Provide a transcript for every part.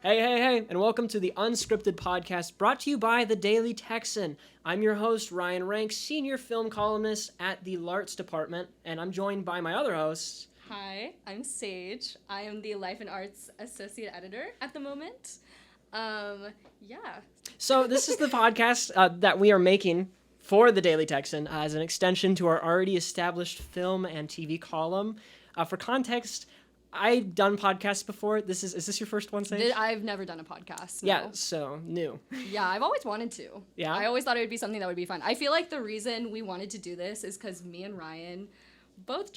Hey, and welcome to the Unscripted podcast brought to you by the Daily Texan. I'm your host, Ryan Ranc, senior film columnist at the Larts department, and I'm joined by my other hosts. Hi, I'm Sage. I am the Life and Arts Associate Editor at the moment. So this is the podcast that we are making for the Daily Texan as an extension to our already established film and TV column. For context, I've done podcasts before. Is this your first one, Sage? I've never done a podcast. No. Yeah, so new. Yeah, I've always wanted to. Yeah? I always thought it would be something that would be fun. I feel like the reason we wanted to do this is because me and Ryan both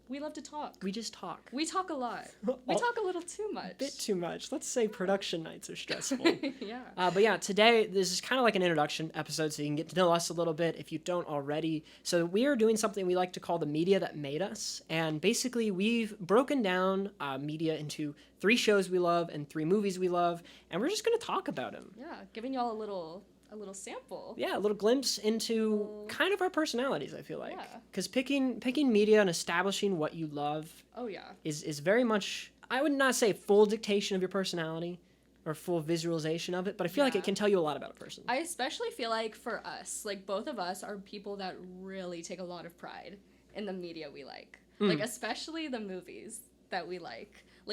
we love to talk. We just talk. We talk a lot. We talk a little too much. A bit too much. Let's say production nights are stressful. Yeah. But yeah, today this is kind of like an introduction episode so you can get to know us a little bit if you don't already. So we are doing something we like to call the media that made us. And basically we've broken down media into 3 shows we love and 3 movies we love. And we're just going to talk about them. Yeah, giving y'all a little sample. Yeah, a little glimpse into kind of our personalities, I feel like. Yeah. Because picking media and establishing what you love is very much, I would not say full dictation of your personality or full visualization of it, but I feel like it can tell you a lot about a person. I especially feel like for us, like both of us are people that really take a lot of pride in the media we like. Like especially the movies that we like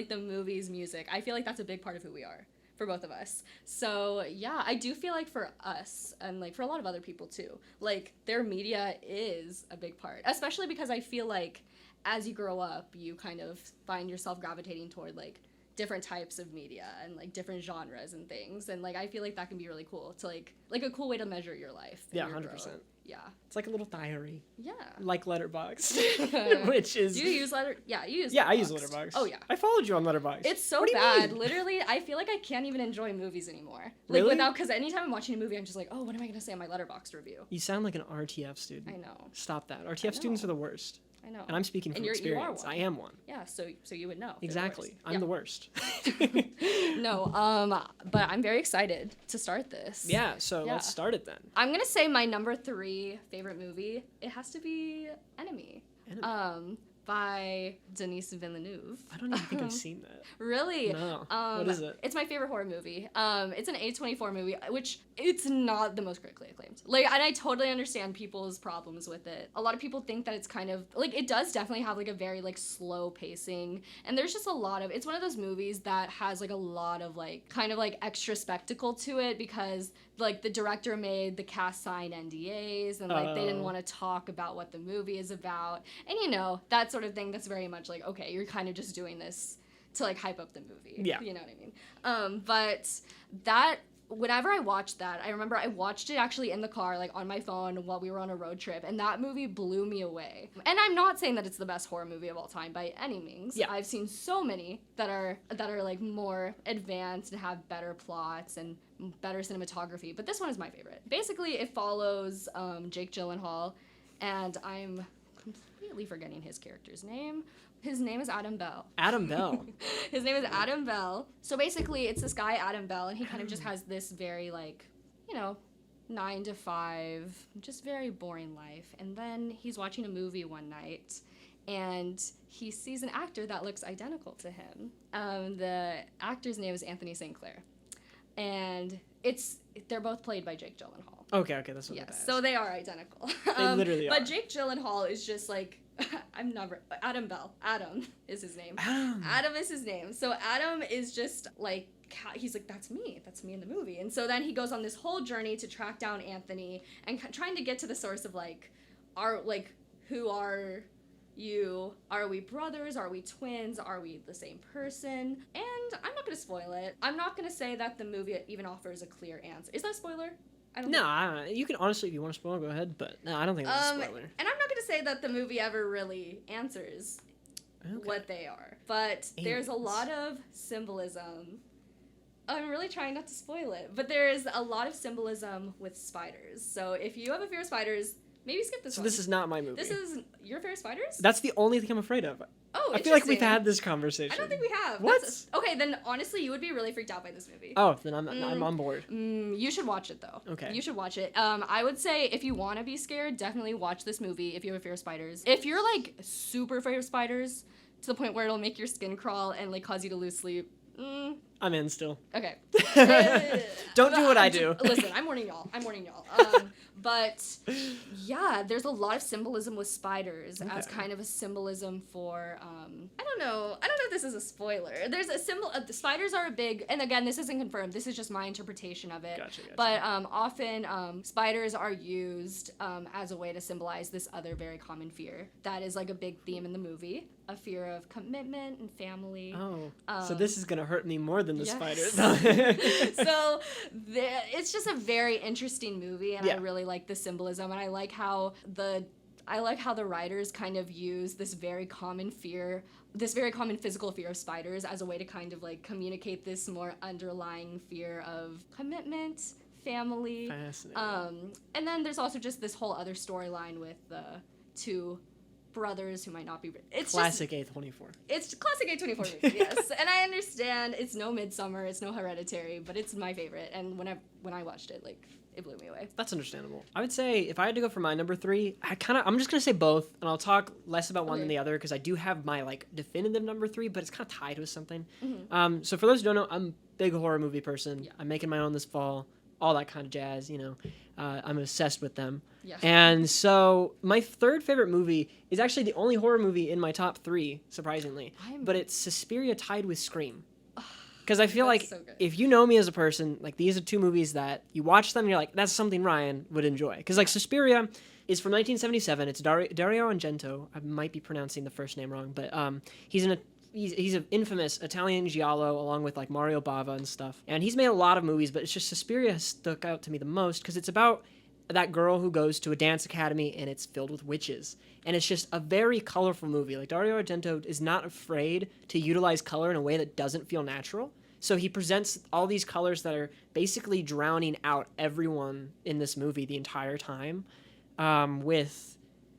the movies, music. I feel like that's a big part of who we are. For both of us. So yeah, I do feel like for us and like for a lot of other people too, like their media is a big part, especially because I feel like as you grow up, you kind of find yourself gravitating toward like different types of media and like different genres and things. And like, I feel like that can be really cool to like a cool way to measure your life. Yeah, your 100%. growth. Yeah. It's like a little diary. Yeah. Like Letterboxd, which is... Do you use Yeah, you use Yeah, Letterboxd. I use Letterboxd. Oh, yeah. I followed you on Letterboxd. It's so bad. Literally, I feel like I can't even enjoy movies anymore. Like, really? Because anytime I'm watching a movie, I'm just like, oh, what am I going to say on my Letterboxd review? You sound like an RTF student. I know. Stop that. RTF students are the worst. I know. And I'm speaking from experience. You are one. I am one. Yeah, so you would know. Exactly. I'm the worst. No, but I'm very excited to start this. Yeah, so let's start it then. I'm going to say my number 3 favorite movie, it has to be Enemy. By Denis Villeneuve. I don't even think I've seen that. Really? No. What is it? It's my favorite horror movie. It's an A24 movie, which it's not the most critically acclaimed. Like, and I totally understand people's problems with it. A lot of people think that it's kind of, like, it does definitely have, like, a very, like, slow pacing. And there's just a lot of, it's one of those movies that has, like, a lot of, like, kind of, like, extra spectacle to it because, like, the director made the cast sign NDAs and, like, they didn't want to talk about what the movie is about. And, you know, that sort of thing that's very much like, okay, you're kind of just doing this to, like, hype up the movie. Yeah. You know what I mean? But that, whenever I watched that, I remember I watched it actually in the car, like, on my phone while we were on a road trip, and that movie blew me away. And I'm not saying that it's the best horror movie of all time by any means. Yeah. I've seen so many that are like, more advanced and have better plots and better cinematography, but this one is my favorite. Basically, it follows Jake Gyllenhaal, and I'm completely forgetting his character's name. His name is Adam Bell. Adam Bell. His name is Adam Bell. So basically, it's this guy, Adam Bell, and he kind of just has this very, like, you know, 9 to 5, just very boring life. And then he's watching a movie one night, and he sees an actor that looks identical to him. The actor's name is Anthony St. Clair. And they're both played by Jake Gyllenhaal. Okay, that's what Yes, so they are identical. They literally are. But Jake Gyllenhaal is just like, Adam Bell. Adam is his name. Adam is his name. So Adam is just like, he's like, that's me in the movie. And so then he goes on this whole journey to track down Anthony and trying to get to the source of who are you? Are we brothers? Are we twins? Are we the same person? And I'm not going to spoil it. I'm not going to say that the movie even offers a clear answer. Is that a spoiler? I don't know. You can honestly, if you want to spoil, go ahead. But no, I don't think that's a spoiler. And I'm not going to say that the movie ever really answers what they are. But there's a lot of symbolism. I'm really trying not to spoil it. But there's a lot of symbolism with spiders. So if you have a fear of spiders, maybe skip this one. So this is not my movie. This is your fear of spiders? That's the only thing I'm afraid of. Oh, I feel like we've had this conversation. I don't think we have. What? Okay, then honestly, you would be really freaked out by this movie. Oh, then I'm on board. You should watch it, though. Okay. You should watch it. I would say if you want to be scared, definitely watch this movie if you have a fear of spiders. If you're, like, super afraid of spiders to the point where it'll make your skin crawl and, like, cause you to lose sleep, I'm in still. Okay. Don't do what I do. Listen, I'm warning y'all. But yeah, there's a lot of symbolism with spiders as kind of a symbolism for I don't know if this is a spoiler. There's a symbol. The spiders are a big, and again, this isn't confirmed. This is just my interpretation of it. Gotcha. But often spiders are used as a way to symbolize this other very common fear that is like a big theme in the movie. A fear of commitment and family. Oh, so this is gonna hurt me more than the spiders. So it's just a very interesting movie, and I really like the symbolism, and I like how the writers kind of use this very common physical fear of spiders as a way to kind of like communicate this more underlying fear of commitment, family. Fascinating. And then there's also just this whole other storyline with the two brothers who might not be. It's classic A24. It's classic A24 movie, yes. And I understand it's no Midsummer, it's no Hereditary, but it's my favorite. And when I watched it, like, it blew me away. That's understandable. I would say if I had to go for my number 3, I'm just gonna say both, and I'll talk less about one than the other because I do have my like definitive number 3, but it's kind of tied with something. Mm-hmm. So for those who don't know, I'm a big horror movie person. Yeah. I'm making my own this fall, all that kind of jazz. I'm obsessed with them. Yes. And so my third favorite movie is actually the only horror movie in my top 3, surprisingly. But it's Suspiria tied with Scream. Because I feel like so if you know me as a person, like these are two movies that you watch them and you're like, that's something Ryan would enjoy. Because like Suspiria is from 1977. It's Dario Argento. I might be pronouncing the first name wrong, but he's an infamous Italian giallo along with like Mario Bava and stuff. And he's made a lot of movies, but it's just Suspiria stuck out to me the most because it's about that girl who goes to a dance academy and it's filled with witches. And it's just a very colorful movie. Like Dario Argento is not afraid to utilize color in a way that doesn't feel natural. So he presents all these colors that are basically drowning out everyone in this movie the entire time, with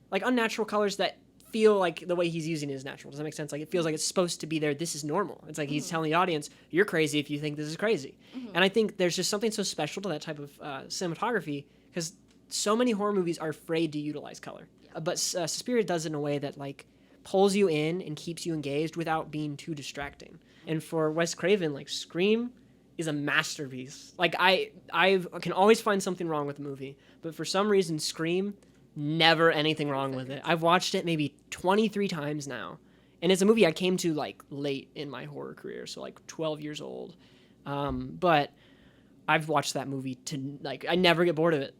like unnatural colors that feel like the way he's using it is natural. Does that make sense? Like it feels like it's supposed to be there. This is normal. It's like he's telling the audience, you're crazy if you think this is crazy. And I think there's just something so special to that type of cinematography because so many horror movies are afraid to utilize color. But Suspiria does it in a way that like pulls you in and keeps you engaged without being too distracting. And for Wes Craven, like Scream is a masterpiece. Like I can always find something wrong with the movie, but for some reason Scream, never anything wrong with it. I've watched it maybe 23 times now. And it's a movie I came to like late in my horror career, so like 12 years old. But I've watched that movie to like I never get bored of it.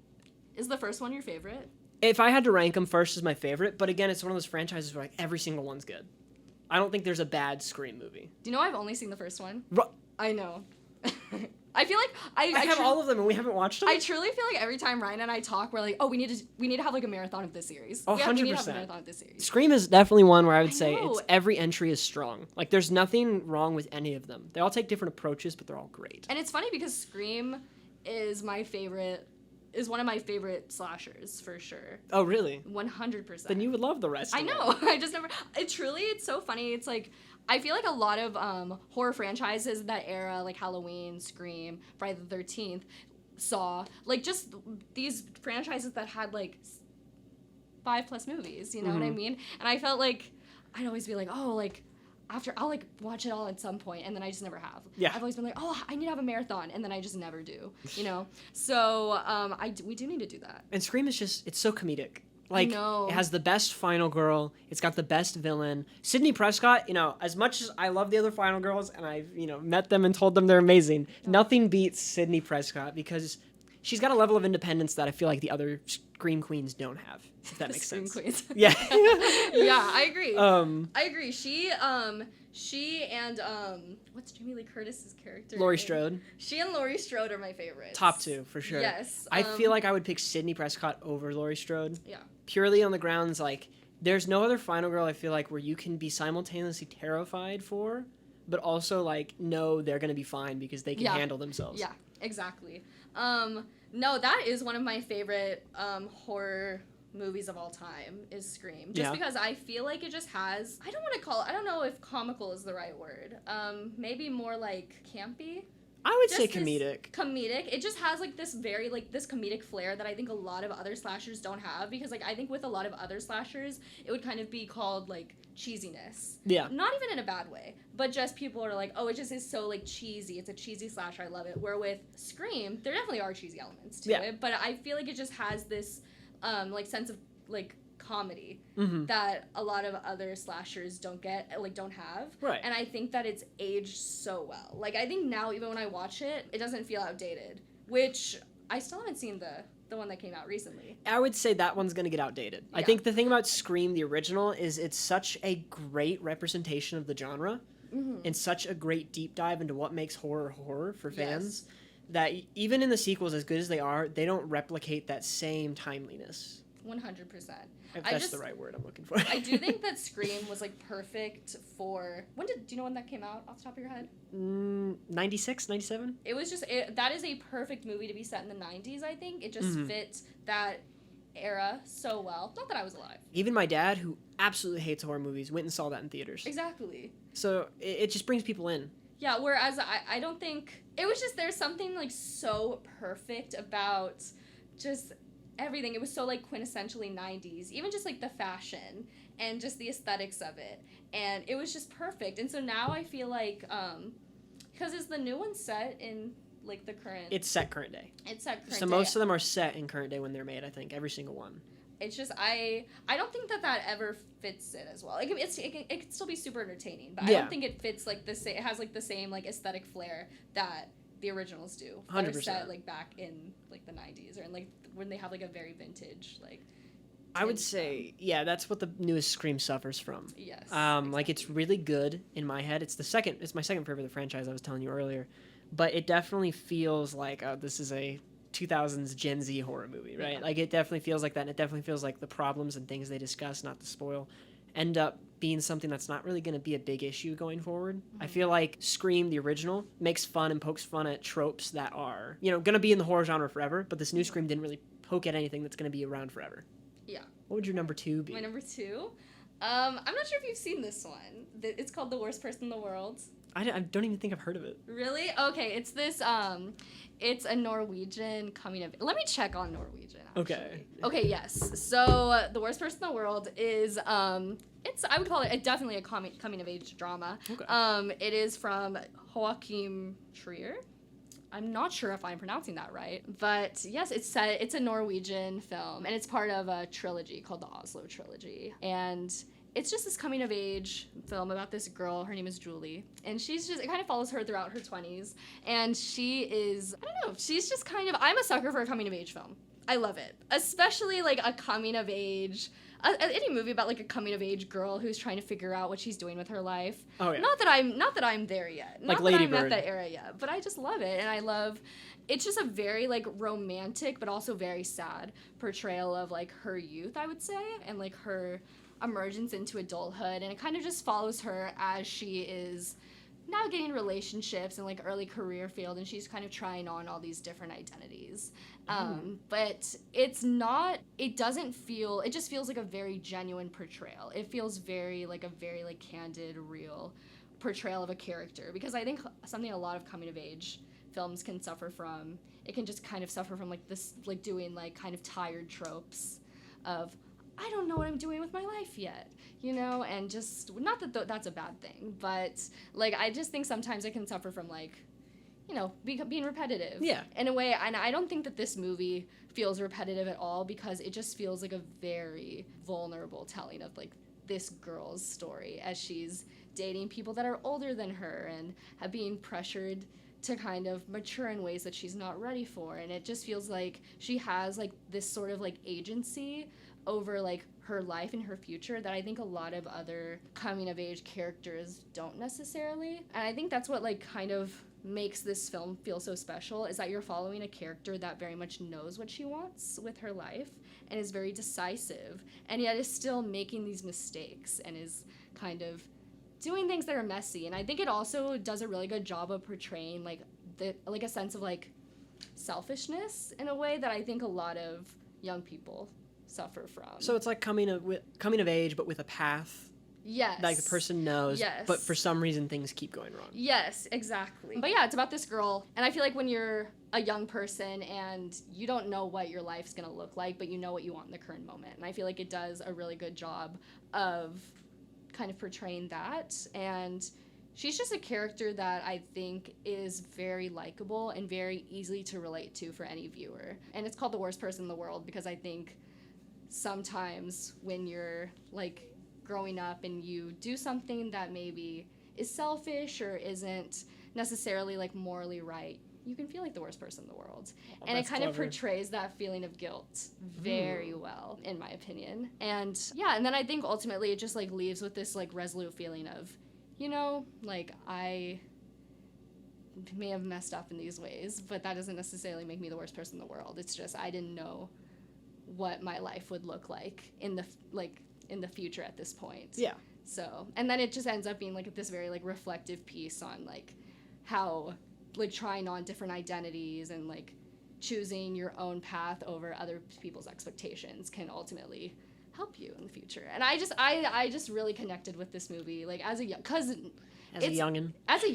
Is the first one your favorite? If I had to rank them, first is my favorite, but again, it's one of those franchises where like every single one's good. I don't think there's a bad Scream movie. Do you know I've only seen the first one? I know. I feel like I have all of them and we haven't watched them. I truly feel like every time Ryan and I talk, we're like, oh, we need to have like a marathon of this series. Oh, 100%. We need to have a marathon of this series. Scream is definitely one where I would say every entry is strong. Like there's nothing wrong with any of them. They all take different approaches, but they're all great. And it's funny because Scream is one of my favorite slashers for sure. Oh, really? 100%. Then you would love the rest. I know. I just never. It's so funny. It's like I feel like a lot of horror franchises that era, like Halloween, Scream, Friday the 13th, Saw, like just these franchises that had like 5+ movies. You know what I mean? And I felt like I'd always be like, oh, like. After I'll like watch it all at some point, and then I just never have. Yeah. I've always been like, oh, I need to have a marathon, and then I just never do. You know. So we do need to do that. And Scream is it's so comedic. Like I know. It has the best final girl. It's got the best villain. Sidney Prescott. As much as I love the other final girls, and I've met them and told them they're amazing, nothing beats Sidney Prescott because she's got a level of independence that I feel like the other Scream queens don't have. If that makes sense. Scream queens. Yeah. Yeah, I agree. I agree. She and what's Jamie Lee Curtis's character? Laurie Strode. She and Laurie Strode are my favorites. Top 2 for sure. Yes. I feel like I would pick Sidney Prescott over Laurie Strode. Yeah. Purely on the grounds like there's no other final girl I feel like where you can be simultaneously terrified for, but also like know they're gonna be fine because they can handle themselves. Yeah, exactly. No, that is one of my favorite horror movies of all time is Scream. Just because I feel like it just has, I don't know if comical is the right word. Maybe more like campy. I would say comedic. Comedic. It just has like this very like this comedic flair that I think a lot of other slashers don't have because like I think with a lot of other slashers it would kind of be called like cheesiness. Yeah. Not even in a bad way, but just people are like, oh, it just is so, like, cheesy. It's a cheesy slasher. I love it. Where with Scream, there definitely are cheesy elements to it, but I feel like it just has this, like, sense of, like, comedy that a lot of other slashers don't have. Right. And I think that it's aged so well. Like, I think now, even when I watch it, it doesn't feel outdated, which I still haven't seen the one that came out recently. I would say that one's going to get outdated. Yeah. I think the thing about Scream, the original, is it's such a great representation of the genre and such a great deep dive into what makes horror for fans that even in the sequels, as good as they are, they don't replicate that same timeliness. 100%. If that's the right word I'm looking for. I do think that Scream was, like, perfect for... do you know when that came out off the top of your head? 96, 97? It was just... that is a perfect movie to be set in the 90s, I think. It just fits that era so well. Not that I was alive. Even my dad, who absolutely hates horror movies, went and saw that in theaters. Exactly. So it just brings people in. Yeah, whereas I don't think... It was just... There's something, like, so perfect about just... everything. It was so, like, quintessentially 90s, even just, like, the fashion and just the aesthetics of it, and it was just perfect. And so now I feel like because is the new one set in, like, the current... It's set current day. It's set current day. So most of them are set in current day when they're made, I think, every single one. It's just I don't think that ever fits it as well. Like, it can still be super entertaining, but I don't think it fits, like, the same... It has, like, the same, like, aesthetic flair that the originals do. 100%. That are set, like, back in, like, the 90s, or in, like, when they have, like, a very vintage, like... I would say, that's what the newest Scream suffers from. Yes. Exactly. Like, it's really good in my head. It's my second favorite of the franchise I was telling you earlier. But it definitely feels like, this is a 2000s Gen Z horror movie, right? Yeah. Like, it definitely feels like that, and it definitely feels like the problems and things they discuss, not to spoil, end up being something that's not really going to be a big issue going forward. I feel like Scream, the original, makes fun and pokes fun at tropes that are, going to be in the horror genre forever, but this new Scream didn't really poke at anything that's going to be around forever. Yeah. What would your number 2 be? My number 2? I'm not sure if you've seen this one. It's called The Worst Person in the World. I don't even think I've heard of it. Really? Okay, it's this, it's a Norwegian coming of... Let me check on Norwegian, actually. Okay, yes. So, The Worst Person in the World is, I would call it definitely a coming of age drama. Okay. It is from Joachim Trier. I'm not sure if I'm pronouncing that right, but yes, it's a Norwegian film, and it's part of a trilogy called the Oslo Trilogy, and it's just this coming of age film about this girl. Her name is Julie, and it kind of follows her throughout her 20s, and she's just kind of, I'm a sucker for a coming of age film. I love it, especially like a coming of age. Any movie about, like, a coming of age girl who's trying to figure out what she's doing with her life. Oh yeah. Not that I'm there yet. Like not Lady that I'm Bird. at that era yet. But I just love it, and I love. It's just a very, like, romantic but also very sad portrayal of, like, her youth, I would say, and, like, her emergence into adulthood, and it kind of just follows her as she is navigating relationships and, like, early career field, and she's kind of trying on all these different identities. But it just feels like a very genuine portrayal. It feels very, like, candid, real portrayal of a character, because I think something a lot of coming of age films can suffer from, it can just kind of suffer from, like, this, like, doing, like, kind of tired tropes of, I don't know what I'm doing with my life yet, and just, not that that's a bad thing, but, like, I just think sometimes it can suffer from, like, being repetitive. Yeah. In a way, and I don't think that this movie feels repetitive at all, because it just feels like a very vulnerable telling of, like, this girl's story as she's dating people that are older than her and being pressured to kind of mature in ways that she's not ready for. And it just feels like she has, like, this sort of, like, agency over, like, her life and her future that I think a lot of other coming of age characters don't necessarily. And I think that's what, like, kind of makes this film feel so special, is that you're following a character that very much knows what she wants with her life and is very decisive, and yet is still making these mistakes and is kind of doing things that are messy. And I think it also does a really good job of portraying, like, a sense of, like, selfishness in a way that I think a lot of young people suffer from. So it's like coming of age, but with a path. Yes. Like, the person knows, yes, but for some reason things keep going wrong. Yes, exactly. But yeah, it's about this girl, and I feel like when you're a young person and you don't know what your life's gonna look like, but you know what you want in the current moment. And I feel like it does a really good job of kind of portraying that. And she's just a character that I think is very likable and very easy to relate to for any viewer. And it's called The Worst Person in the World because I think sometimes when you're like growing up and you do something that maybe is selfish or isn't necessarily like morally right, you can feel like the worst person in the world. Oh, and it kind clever. of portrays that feeling of guilt very well, in my opinion. And yeah, and then I think ultimately it just like leaves with this like resolute feeling of, you know, like I may have messed up in these ways, but that doesn't necessarily make me the worst person in the world. It's just I didn't know what my life would look like in the future at this point. Yeah. So, and then it just ends up being like this very like reflective piece on like how like trying on different identities and like choosing your own path over other people's expectations can ultimately help you in the future. And I just really connected with this movie like as a youngin, as a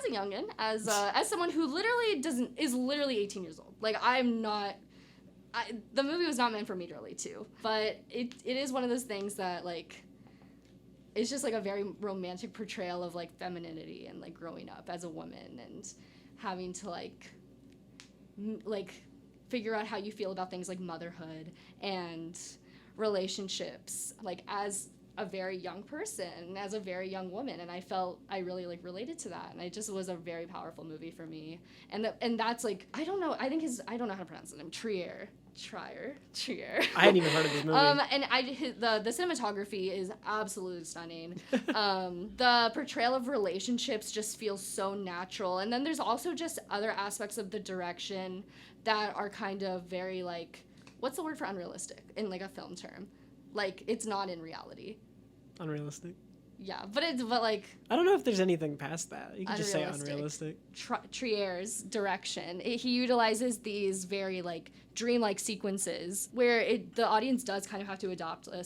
youngin, as someone who literally is literally 18 years old. Like the movie was not meant for me to relate to, but it is one of those things that like it's just like a very romantic portrayal of like femininity and like growing up as a woman and having to like figure out how you feel about things like motherhood and relationships like as a very young person, as a very young woman, and I felt I really like related to that, and it just was a very powerful movie for me. And that's like I don't know how to pronounce the name. Trier. I hadn't even heard of this movie. And the cinematography is absolutely stunning. The portrayal of relationships just feels so natural, and then there's also just other aspects of the direction that are kind of very like, what's the word for unrealistic in like a film term? Like it's not in reality. Unrealistic. Yeah, but like I don't know if there's anything past that. You can just say unrealistic. Trier's direction. He utilizes these very like dreamlike sequences where the audience does kind of have to adopt a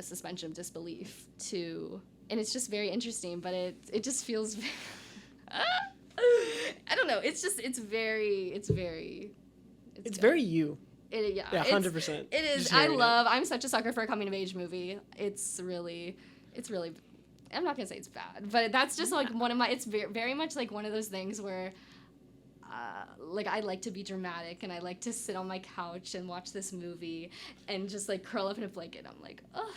suspension of disbelief to, and it's just very interesting. But it just feels. I don't know. It's very you. Yeah, 100%. It is. I'm such a sucker for a coming of age movie. It's really, I'm not gonna say it's bad, but that's just like one of my. It's very much like one of those things where, like I like to be dramatic and I like to sit on my couch and watch this movie and just like curl up in a blanket. I'm like, oh,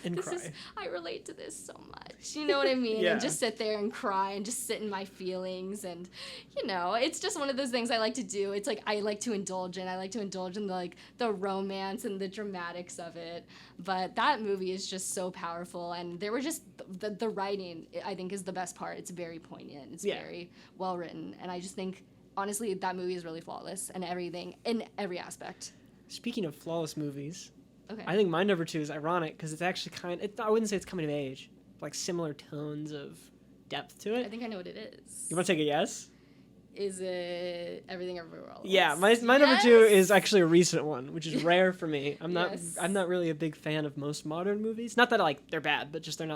I relate to this so much. You know what I mean? Yeah. And just sit there and cry and just sit in my feelings, and you know, it's just one of those things I like to do. It's like I like to indulge in the romance and the dramatics of it. But that movie is just so powerful, and there were just the writing I think is the best part. It's very poignant. It's very well written, and I just think. Honestly, that movie is really flawless and everything, in every aspect. Speaking of flawless movies, okay. I think my number 2 is ironic because it's actually I wouldn't say it's coming of age, like similar tones of depth to it. I think I know what it is. You want to take a yes? Is it Everything Everywhere All at Once? Yeah, my number 2 is actually a recent one, which is rare for me. I'm not really a big fan of most modern movies. Not that they're bad, but just they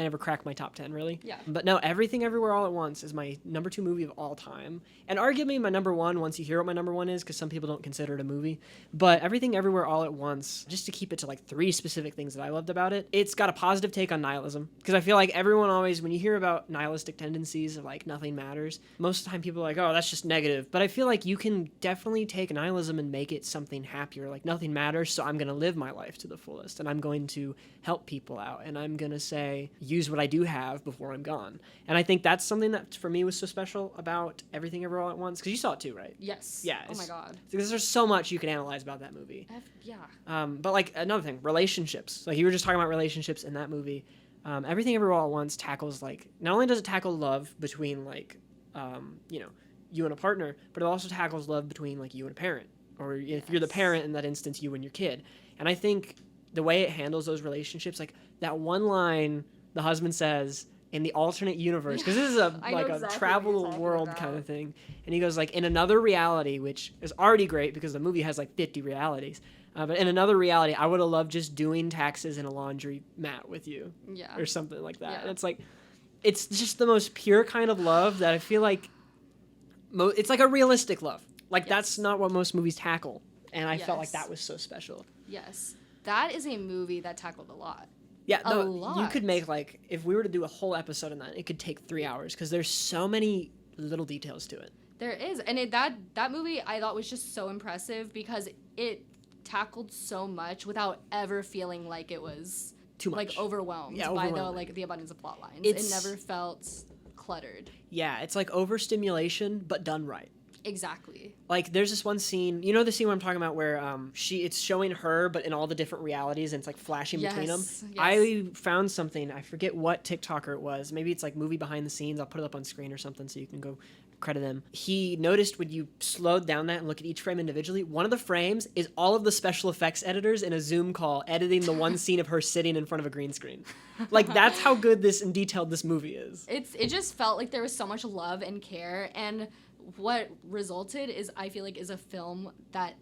never crack my top 10 really. Yeah. But no, Everything Everywhere All at Once is my number 2 movie of all time, and arguably my number 1 once you hear what my number 1 is, because some people don't consider it a movie. But Everything Everywhere All at Once, just to keep it to like 3 specific things that I loved about it, it's got a positive take on nihilism, because I feel like everyone always, when you hear about nihilistic tendencies of like nothing matters, most of the time people are like, oh, that's just negative. But I feel like you can definitely take nihilism and make it something happier. Like nothing matters, so I'm going to live my life to the fullest, and I'm going to help people out, and I'm going to use what I do have before I'm gone. And I think that's something that for me was so special about Everything Everywhere All at Once, because you saw it too, right? Yes. Yeah. Oh my god. Because there's so much you can analyze about that movie. Yeah. But like another thing, relationships. Like you were just talking about relationships in that movie. Everything Everywhere All at Once tackles like, not only does it tackle love between like, you and a partner, but it also tackles love between like you and a parent, or if you're the parent in that instance, you and your kid. And I think the way it handles those relationships, like that one line the husband says in the alternate universe, because this is a travel world kind of thing, and he goes like, in another reality, which is already great because the movie has like 50 realities, but in another reality I would have loved just doing taxes in a laundry mat with you, or something like that. And it's like, it's just the most pure kind of love that I feel like it's like a realistic love, like that's not what most movies tackle, and I felt like that was so special. Yes, that is a movie that tackled a lot. Yeah, a no, lot. you could make, like, if we were to do a whole episode on that, it could take 3 hours because there's so many little details to it. There is. And that movie I thought was just so impressive because it tackled so much without ever feeling like it was Too much. like overwhelmed by the abundance of plot lines. It never felt cluttered. Yeah, it's like overstimulation but done right. Exactly. Like, there's this one scene, you know the scene where I'm talking about where it's showing her but in all the different realities and it's like flashing between them? Yes. I found something, I forget what TikToker it was, maybe it's like movie behind the scenes, I'll put it up on screen or something so you can go credit him. He noticed when you slowed down that and look at each frame individually, one of the frames is all of the special effects editors in a Zoom call editing the one scene of her sitting in front of a green screen. Like, that's how good this and detailed this movie is. It just felt like there was so much love and care, and what resulted is, I feel like, is a film that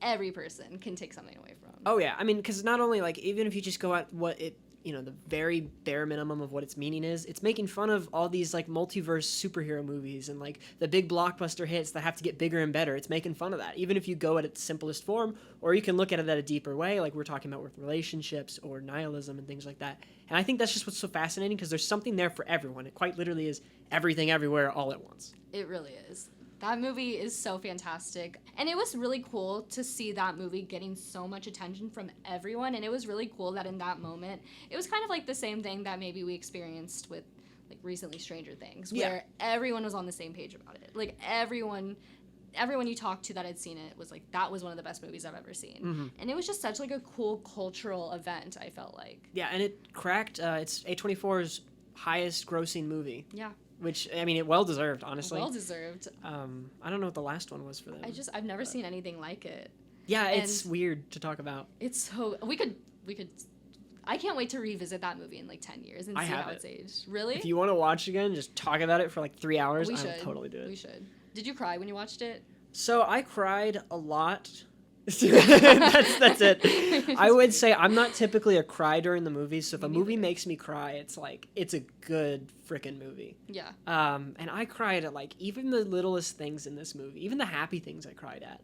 every person can take something away from. Oh yeah, I mean, because not only, like, even if you just go at what it, the very bare minimum of what its meaning is, it's making fun of all these, like, multiverse superhero movies and, like, the big blockbuster hits that have to get bigger and better. It's making fun of that, even if you go at its simplest form, or you can look at it at a deeper way, like we're talking about with relationships or nihilism and things like that. And I think that's just what's so fascinating, because there's something there for everyone. It quite literally is everything everywhere all at once. It really is. That movie is so fantastic. And it was really cool to see that movie getting so much attention from everyone. And it was really cool that in that moment, it was kind of like the same thing that maybe we experienced with, like, recently Stranger Things, where everyone was on the same page about it. Like, everyone you talked to that had seen it was like, that was one of the best movies I've ever seen. Mm-hmm. And it was just such, like, a cool cultural event, I felt like. Yeah, and it cracked, it's A24's highest grossing movie. Yeah. Which, I mean, it well-deserved, honestly. Well-deserved. I don't know what the last one was for them. I've never seen anything like it. Yeah, it's weird to talk about. It's so... We could... I can't wait to revisit that movie in, like, 10 years and see how it's aged. Really? If you want to watch again, just talk about it for, like, 3 hours, I would totally do it. We should. Did you cry when you watched it? So, I cried a lot. that's it. I would say I'm not typically a cry during the movie, so if a movie makes me cry, it's like, it's a good freaking movie. Yeah. And I cried at, like, even the littlest things in this movie, even the happy things I cried at.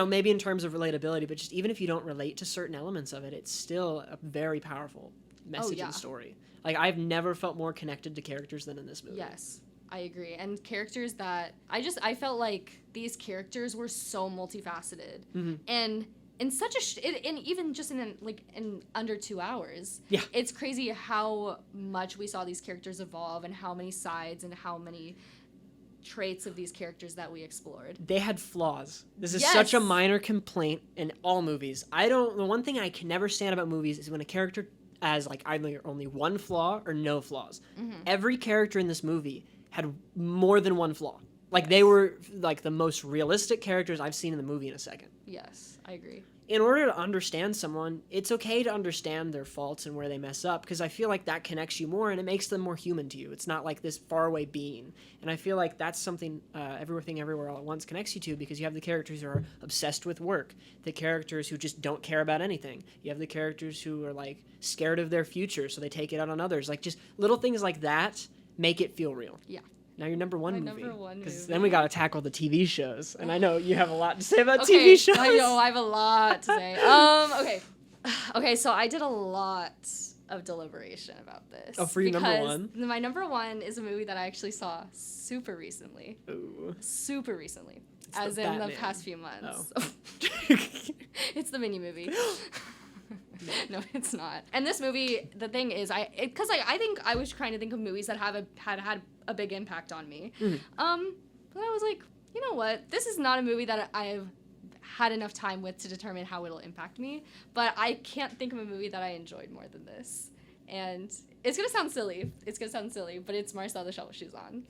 Maybe in terms of relatability, but just even if you don't relate to certain elements of it, it's still a very powerful message and story. Like, I've never felt more connected to characters than in this movie. Yes. I agree. And characters that I felt like these characters were so multifaceted. Mm-hmm. And in such and even just in under 2 hours. Yeah. It's crazy how much we saw these characters evolve and how many sides and how many traits of these characters that we explored. They had flaws. This is such a minor complaint in all movies. The one thing I can never stand about movies is when a character has, like, either only one flaw or no flaws. Mm-hmm. Every character in this movie had more than one flaw. Like, they were, like, the most realistic characters I've seen in the movie in a second. Yes, I agree. In order to understand someone, it's okay to understand their faults and where they mess up, because I feel like that connects you more and it makes them more human to you. It's not like this faraway being. And I feel like that's something Everything Everywhere All at Once connects you to, because you have the characters who are obsessed with work, the characters who just don't care about anything. You have the characters who are, like, scared of their future, so they take it out on others. Like, just little things like that make it feel real. Yeah. Now your number one My movie. number one Because movie. then we got to tackle the TV shows. And I know you have a lot to say about TV shows. I know, I have a lot to say. Okay, so I did a lot of deliberation about this. Oh, for your number one? My number one is a movie that I actually saw super recently. Ooh. Super recently. It's as the in Batman. the past few months. Oh. It's the mini movie. No, it's not. And this movie, the thing is, I think I was trying to think of movies that had a big impact on me. Mm-hmm. But I was like, you know what? This is not a movie that I've had enough time with to determine how it'll impact me. But I can't think of a movie that I enjoyed more than this. And it's gonna sound silly. But it's Marcel the Shovel Shoes On,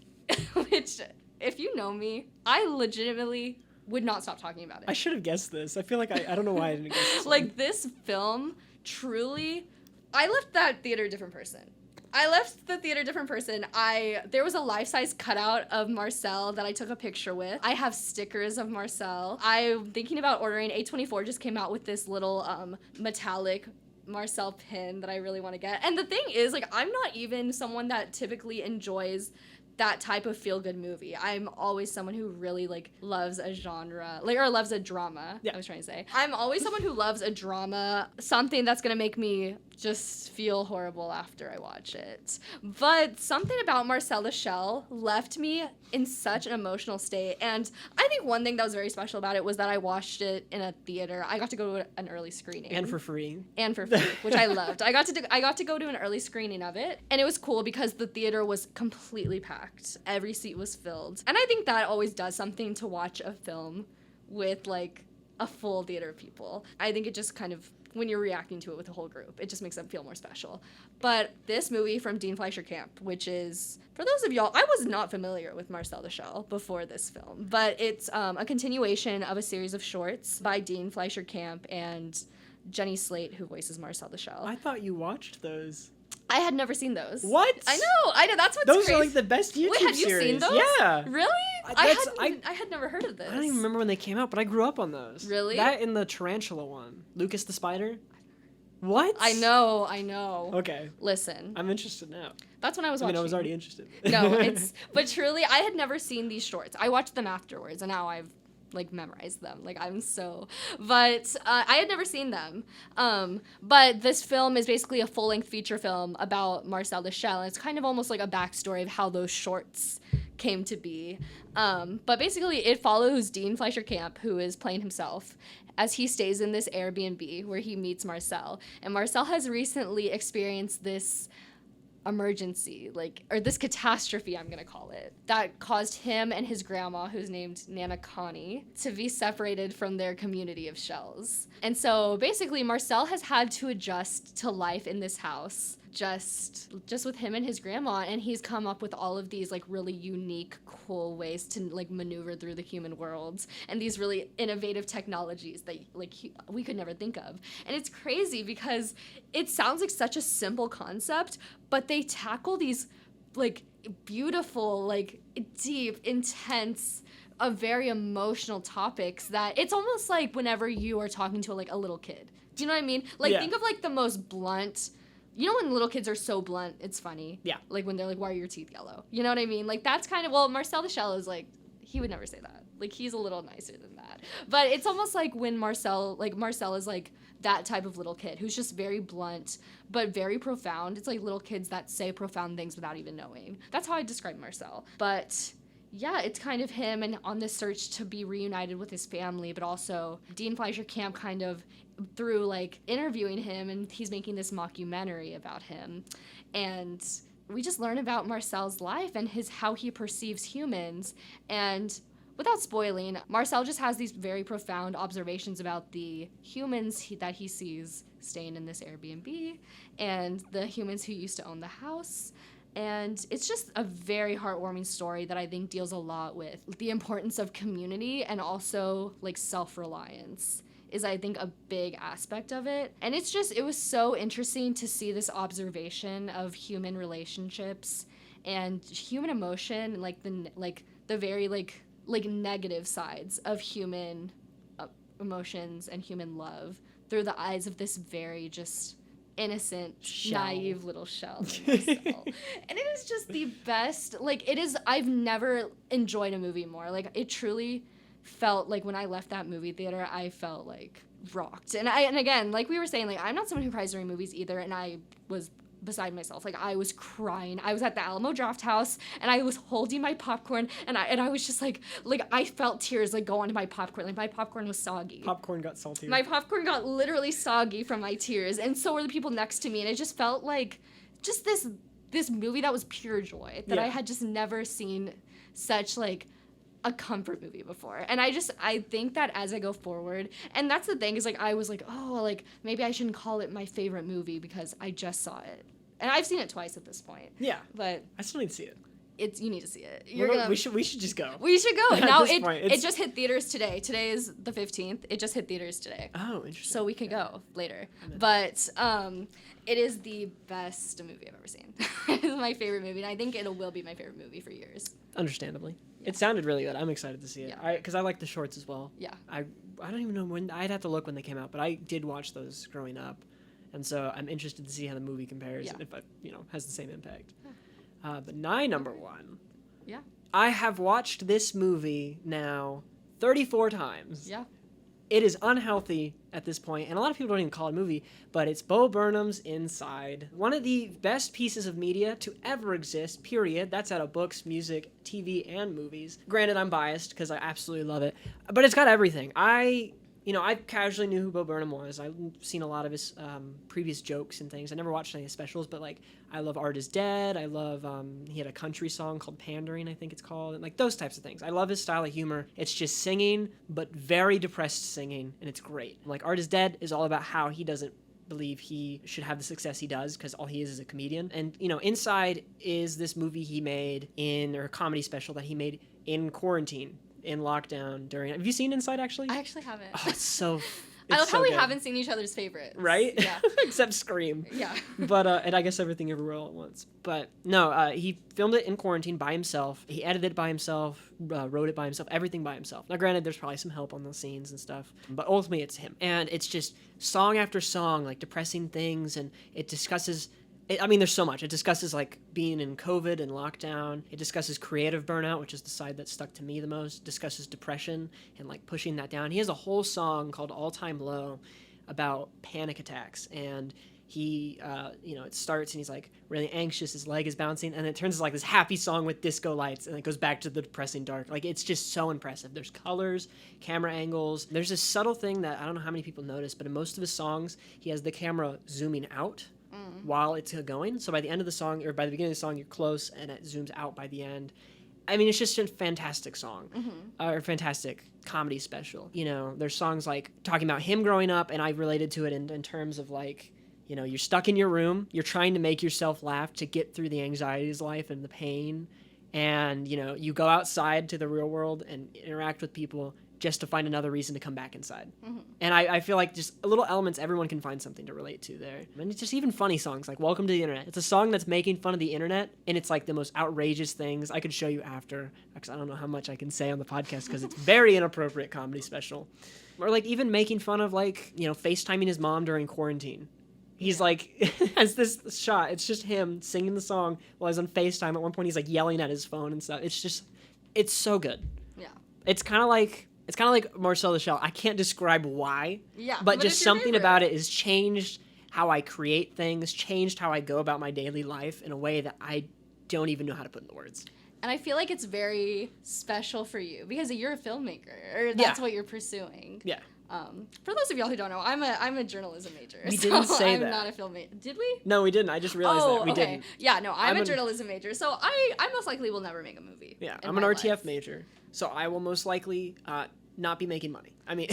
which, if you know me, I legitimately would not stop talking about it. I should have guessed this. I feel like I don't know why I didn't guess this. Like, this film, truly, I left that theater a different person. There was a life-size cutout of Marcel that I took a picture with. I have stickers of Marcel. I'm thinking about ordering. A24 just came out with this little metallic Marcel pin that I really want to get. And the thing is, like, I'm not even someone that typically enjoys that type of feel-good movie. I'm always someone who really, like, loves a genre, like, or loves a drama. Yeah. I was trying to say. I'm always someone who loves a drama, something that's gonna make me just feel horrible after I watch it. But something about Marcel the Shell left me in such an emotional state. And I think one thing that was very special about it was that I watched it in a theater. I got to go to an early screening. And for free. And for free, which I loved. I got to go to an early screening of it. And it was cool because the theater was completely packed. Every seat was filled. And I think that always does something to watch a film with like a full theater of people. I think it just kind of, when you're reacting to it with a whole group, it just makes them feel more special. But this movie from Dean Fleischer Camp, which is, for those of y'all, I was not familiar with Marcel the Shell before this film, but it's a continuation of a series of shorts by Dean Fleischer Camp and Jenny Slate, who voices Marcel the Shell. I thought you watched those. I had never seen those. What? I know. That's what's those crazy. are like the best YouTube Wait, had you series. seen those? Yeah. Really? I had never heard of this. I don't even remember when they came out, but I grew up on those. Really? That and the tarantula one. Lucas the Spider. What? I know. Okay. Listen. I'm interested now. That's when I was watching. I was already interested. No, but truly, I had never seen these shorts. I watched them afterwards, and now I've like memorized them. Like but I had never seen them. But this film is basically a full-length feature film about Marcel the Shell, and it's kind of almost like a backstory of how those shorts came to be. But basically, it follows Dean Fleischer Camp, who is playing himself, as he stays in this Airbnb where he meets Marcel. And Marcel has recently experienced this emergency, or this catastrophe, I'm gonna call it, that caused him and his grandma, who's named Nana Connie, to be separated from their community of shells. And so basically Marcel has had to adjust to life in this house just with him and his grandma, and he's come up with all of these like really unique, cool ways to like maneuver through the human world, and these really innovative technologies that we could never think of. And it's crazy because it sounds like such a simple concept, but they tackle these like beautiful, like deep, intense, very emotional topics that it's almost like whenever you are talking to like a little kid. Do you know what I mean? Like, think of like the most blunt. You know when little kids are so blunt, it's funny? Yeah. Like when they're like, why are your teeth yellow? You know what I mean? Like that's kind of, well, Marcel the Shell is like, he would never say that. Like he's a little nicer than that. But it's almost like when Marcel is like that type of little kid who's just very blunt, but very profound. It's like little kids that say profound things without even knowing. That's how I describe Marcel. But yeah, it's kind of him and on this search to be reunited with his family, but also Dean Fleischer Camp kind of through like interviewing him, and he's making this mockumentary about him, and we just learn about Marcel's life and how he perceives humans. And without spoiling, Marcel just has these very profound observations about the humans that he sees staying in this Airbnb and the humans who used to own the house. And it's just a very heartwarming story that I think deals a lot with the importance of community, and also like self-reliance is, I think, a big aspect of it. And it was so interesting to see this observation of human relationships and human emotion, and like the very negative sides of human emotions and human love through the eyes of this very just innocent, naive little shell. And it is just the best. Like, it is, I've never enjoyed a movie more. Like, it truly felt like when I left that movie theater, I felt like rocked. And again, like we were saying, like I'm not someone who cries during movies either, and I was beside myself. Like I was crying. I was at the Alamo Draft House, and I was holding my popcorn, and I was just like I felt tears like go onto my popcorn. Like my popcorn was soggy. Popcorn got salty. My popcorn got literally soggy from my tears, and so were the people next to me, and it just felt like just this movie that was pure joy that I had just never seen such like a comfort movie before. And I think that as I go forward, and that's the thing is like I was like, oh, like maybe I shouldn't call it my favorite movie because I just saw it. And I've seen it twice at this point. Yeah. But I still need to see it. You need to see it. We should just go. We should go. Now it just hit theaters today. Today is the 15th. It just hit theaters today. Oh, interesting. So we can go later. But it is the best movie I've ever seen. It is my favorite movie, and I think it will be my favorite movie for years. Understandably. Yeah. It sounded really good. I'm excited to see it. Yeah. Because I like the shorts as well. Yeah. I don't even know when. I'd have to look when they came out, but I did watch those growing up. And so I'm interested to see how the movie compares and if it, has the same impact. Yeah. But my number one. Yeah. I have watched this movie now 34 times. Yeah. It is unhealthy at this point, and a lot of people don't even call it a movie, but it's Bo Burnham's Inside. One of the best pieces of media to ever exist, period. That's out of books, music, TV, and movies. Granted, I'm biased because I absolutely love it, but it's got everything. I casually knew who Bo Burnham was. I've seen a lot of his previous jokes and things. I never watched any of his specials, but like I love Art is Dead. I love he had a country song called Pandering, I think it's called, and like those types of things. I love his style of humor. It's just singing, but very depressed singing, and it's great. Like Art is Dead is all about how he doesn't believe he should have the success he does because all he is a comedian. And Inside is this movie he made or a comedy special that he made in quarantine. In lockdown during. Have you seen Inside actually? I actually haven't. Oh, it's so. I love how we good. haven't seen each other's favorites. Right? Yeah. Except Scream. Yeah. But and I guess Everything Everywhere All at Once. But no, he filmed it in quarantine by himself. He edited it by himself, wrote it by himself, everything by himself. Now, granted, there's probably some help on the scenes and stuff, but ultimately it's him. And it's just song after song, like depressing things, and it discusses. There's so much. It discusses like being in COVID and lockdown. It discusses creative burnout, which is the side that stuck to me the most. It discusses depression and like pushing that down. He has a whole song called All Time Low about panic attacks. And he, it starts and he's like really anxious. His leg is bouncing. And it turns to like this happy song with disco lights. And it goes back to the depressing dark. Like it's just so impressive. There's colors, camera angles. There's this subtle thing that I don't know how many people notice, but in most of his songs, he has the camera zooming out. While it's going. So by the end of the song, or by the beginning of the song, you're close and it zooms out by the end. I mean, it's just a fantastic song, or fantastic comedy special. There's songs like talking about him growing up, and I related to it in terms of like, you're stuck in your room, you're trying to make yourself laugh to get through the anxieties of life and the pain. And, you go outside to the real world and interact with people just to find another reason to come back inside. And I feel like just little elements, everyone can find something to relate to there. And it's just even funny songs like Welcome to the Internet. It's a song that's making fun of the internet, and it's like the most outrageous things. I could show you after, because I don't know how much I can say on the podcast because it's very inappropriate comedy special. Or like even making fun of like, FaceTiming his mom during quarantine. He's like, has this shot. It's just him singing the song while he's on FaceTime. At one point, he's like yelling at his phone and stuff. It's so good. Yeah. It's kind of like Marcel the Shell. I can't describe why. Yeah. But just something about it has changed how I create things, changed how I go about my daily life in a way that I don't even know how to put into words. And I feel like it's very special for you because you're a filmmaker, or that's what you're pursuing. Yeah. For those of y'all who don't know, I'm a journalism major. We didn't say I'm that. not a film major. Did we? No, we didn't. I just realized that. We didn't. Yeah, no, I'm a journalism major, so I most likely will never make a movie. Yeah, I'm an RTF major, so I will most likely not be making money. I mean,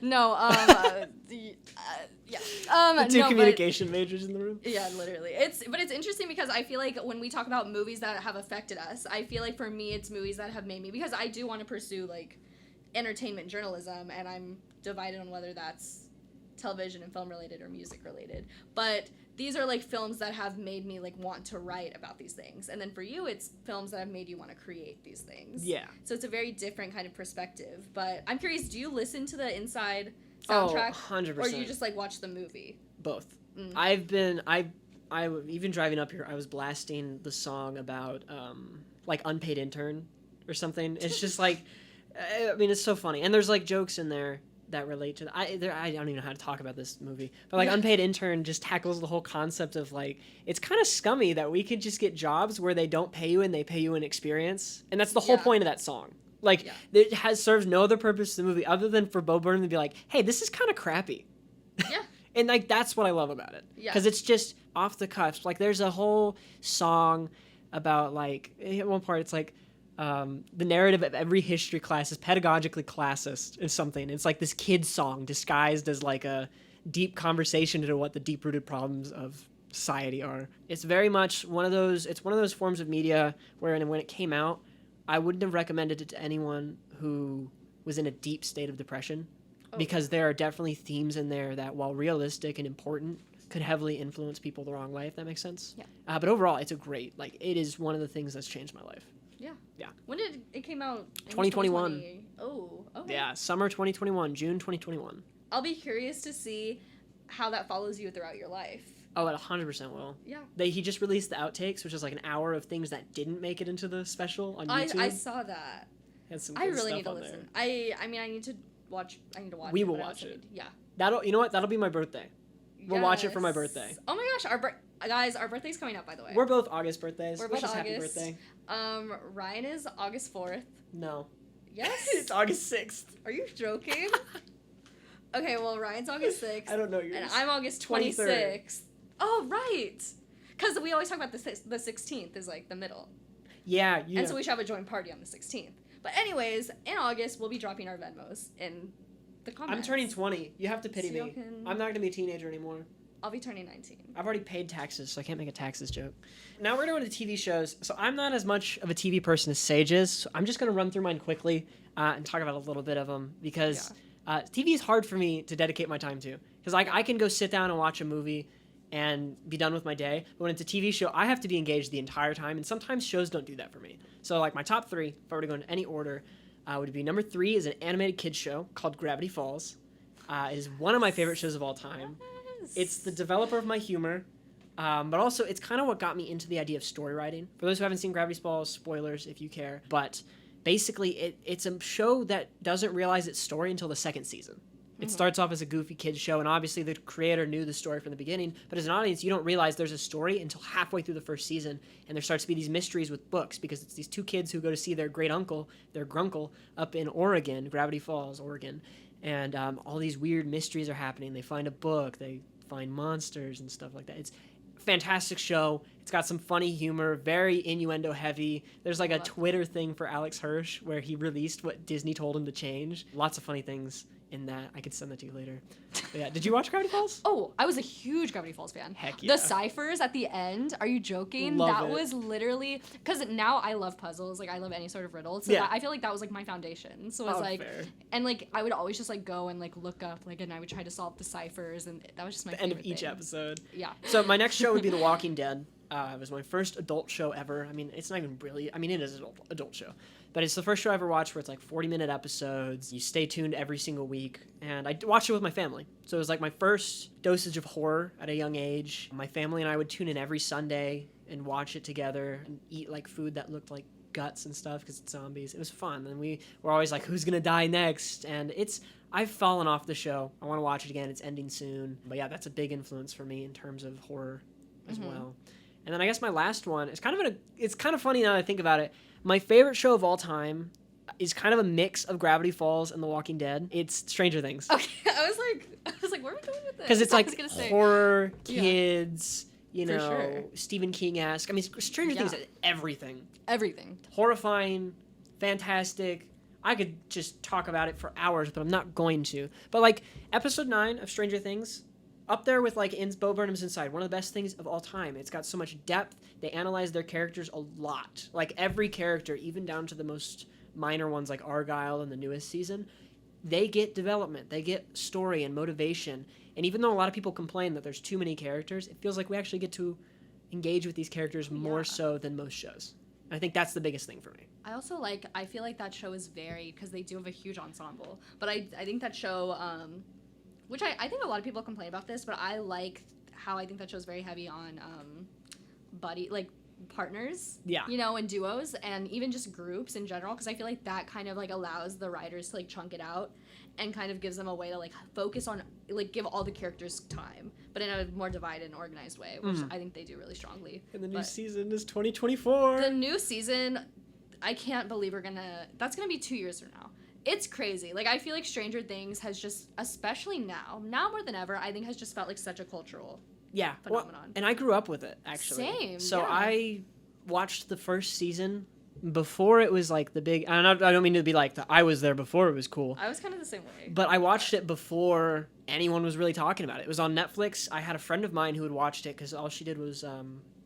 no, two communication majors in the room. Yeah, literally. But it's interesting because I feel like when we talk about movies that have affected us, I feel like for me it's movies that have made me, because I do want to pursue like entertainment journalism, and I'm divided on whether that's television and film related or music related. But these are like films that have made me like want to write about these things, and then for you it's films that have made you want to create these things. Yeah. So it's a very different kind of perspective. But I'm curious, do you listen to the Inside soundtrack? 100%. Or you just like watch the movie? Both. I even driving up here, I was blasting the song about like Unpaid Intern or something. It's just like, I mean, it's so funny, and there's like jokes in there that relate to I don't even know how to talk about this movie, but like Unpaid Intern just tackles the whole concept of like, it's kind of scummy that we could just get jobs where they don't pay you and they pay you in experience, and that's the whole point of that song. Like it serves no other purpose to the movie other than for Bo Burnham to be like, hey, this is kind of crappy. Yeah. And like that's what I love about it, because it's just off the cuff. Like there's a whole song about like, at one part it's like, the narrative of every history class is pedagogically classist or something. It's like this kid's song disguised as like a deep conversation into what the deep-rooted problems of society are. It's very much one of those forms of media where, and when it came out, I wouldn't have recommended it to anyone who was in a deep state of depression, because there are definitely themes in there that, while realistic and important, could heavily influence people the wrong way, if that makes sense. Yeah. But overall, it's it is one of the things that's changed my life. Yeah. Yeah. When did it came out? 2021. Oh, okay. Yeah, summer 2021, June 2021. I'll be curious to see how that follows you throughout your life. Oh, it 100% will. Yeah. He just released the outtakes, which is like an hour of things that didn't make it into the special on YouTube. I saw that. Had some I good really stuff need to on listen. There. I mean, I need to watch. I need to watch. We it, will but I watch also it. Yeah. You know what? That'll be my birthday. We'll watch it for my Yes. birthday. Oh my gosh, guys, our birthday's coming up, by the way. We're both August birthdays. We're Wish both us happy August. birthday. Ryan is August 4th. No. Yes. It's August 6th. Are you joking? Okay, well, Ryan's August 6th. I don't know yours. And I'm August 26th. Oh, right. Because we always talk about the 16th is like the middle. Yeah. And so we should have a joint party on the 16th. But anyways, in August, we'll be dropping our Venmos in the comments. I'm turning 20. You have to pity me. I'm not going to be a teenager anymore. I'll be turning 19. I've already paid taxes, so I can't make a taxes joke. Now we're going to TV shows. So I'm not as much of a TV person as Sage is. So I'm just going to run through mine quickly and talk about a little bit of them because TV is hard for me to dedicate my time to. Because I can go sit down and watch a movie and be done with my day. But when it's a TV show, I have to be engaged the entire time. And sometimes shows don't do that for me. So like my top 3, if I were to go in any order, would be number 3 is an animated kids show called Gravity Falls. It is one of my favorite shows of all time. It's the developer of my humor, but also it's kind of what got me into the idea of story writing. For those who haven't seen Gravity Falls, spoilers if you care. But basically, it's a show that doesn't realize its story until the second season. It starts off as a goofy kids show, and obviously the creator knew the story from the beginning. But as an audience, you don't realize there's a story until halfway through the first season, and there starts to be these mysteries with books because it's these 2 kids who go to see their great uncle, their grunkle, up in Oregon, Gravity Falls, Oregon. And all these weird mysteries are happening. They find a book. They find monsters and stuff like that. It's a fantastic show. It's got some funny humor, very innuendo heavy. There's like a Twitter thing for Alex Hirsch where he released what Disney told him to change. Lots of funny things in that. I could send that to you later. But yeah, did you watch Gravity Falls? Oh, I was a huge Gravity Falls fan. Heck yeah. The ciphers at the end, are you joking? Love it. Was literally, because now I love puzzles, like I love any sort of riddle, so I feel like that was like my foundation. So it was fair. And like I would always just like go and like look up, like, and I would try to solve the ciphers, and that was just my end of favorite each thing. episode. Yeah. So my next show would be The Walking Dead. It was my first adult show ever. I mean, it's not even really, I mean, it is an adult show. But it's the first show I ever watched where it's like 40-minute episodes. You stay tuned every single week. And I watched it with my family. So it was like my first dosage of horror at a young age. My family and I would tune in every Sunday and watch it together and eat like food that looked like guts and stuff because it's zombies. It was fun. And we were always like, who's going to die next? And I've fallen off the show. I want to watch it again. It's ending soon. But yeah, that's a big influence for me in terms of horror as well. And then I guess my last one is it's kind of funny now that I think about it. My favorite show of all time is kind of a mix of Gravity Falls and The Walking Dead. It's Stranger Things. Okay, I was like, where are we going with this? Because it's like horror, Yeah. kids, you For know, sure. Stephen King-esque. I mean, Stranger Things is everything. Everything. Horrifying, fantastic. I could just talk about it for hours, but I'm not going to. But like episode 9 of Stranger Things, up there with like Bo Burnham's Inside, one of the best things of all time. It's got so much depth. They analyze their characters a lot. Like every character, even down to the most minor ones like Argyle in the newest season, they get development. They get story and motivation. And even though a lot of people complain that there's too many characters, it feels like we actually get to engage with these characters more so than most shows. And I think that's the biggest thing for me. I feel like that show is very, because they do have a huge ensemble. But I think that show, which I think a lot of people complain about this, but I like how I think that show is very heavy on buddy, like partners, you know, and duos, and even just groups in general, because I feel like that kind of like allows the writers to like chunk it out and kind of gives them a way to like focus on, like give all the characters time, but in a more divided and organized way, which I think they do really strongly. And the new season is 2024. The new season, I can't believe that's gonna be 2 years from now. It's crazy. Like, I feel like Stranger Things has just, especially now more than ever, I think has just felt like such a cultural phenomenon. Well, and I grew up with it, actually. Same, So I watched the first season before it was like the big, I don't mean to be like, I was there before it was cool. I was kind of the same way. But I watched it before anyone was really talking about it. It was on Netflix. I had a friend of mine who had watched it because all she did was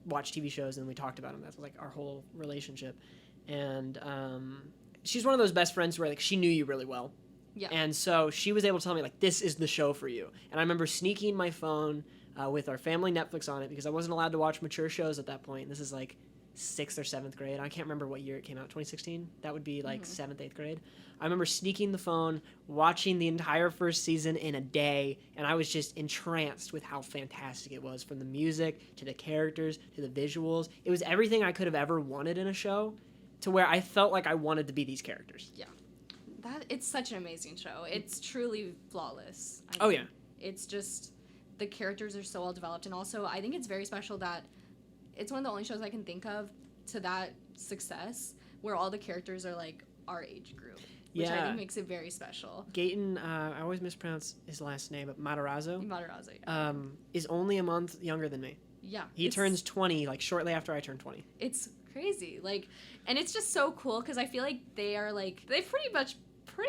watch TV shows and we talked about them. That was like our whole relationship. And she's one of those best friends where like she knew you really well. Yeah. And so she was able to tell me like, this is the show for you. And I remember sneaking my phone with our family Netflix on it because I wasn't allowed to watch mature shows at that point. This is like 6th or 7th grade. I can't remember what year it came out. 2016? That would be like 7th, 8th grade. I remember sneaking the phone, watching the entire first season in a day, and I was just entranced with how fantastic it was, from the music to the characters to the visuals. It was everything I could have ever wanted in a show, to where I felt like I wanted to be these characters. Yeah. It's such an amazing show. It's truly flawless. Oh, yeah. It's just, the characters are so well developed, and also I think it's very special that it's one of the only shows I can think of to that success where all the characters are like our age group, which I think makes it very special. Gaten, I always mispronounce his last name, but Matarazzo. Yeah. Is only a month younger than me. Yeah. He turns 20 like shortly after I turn 20. It's crazy. Like, and it's just so cool because I feel like they are like, they've pretty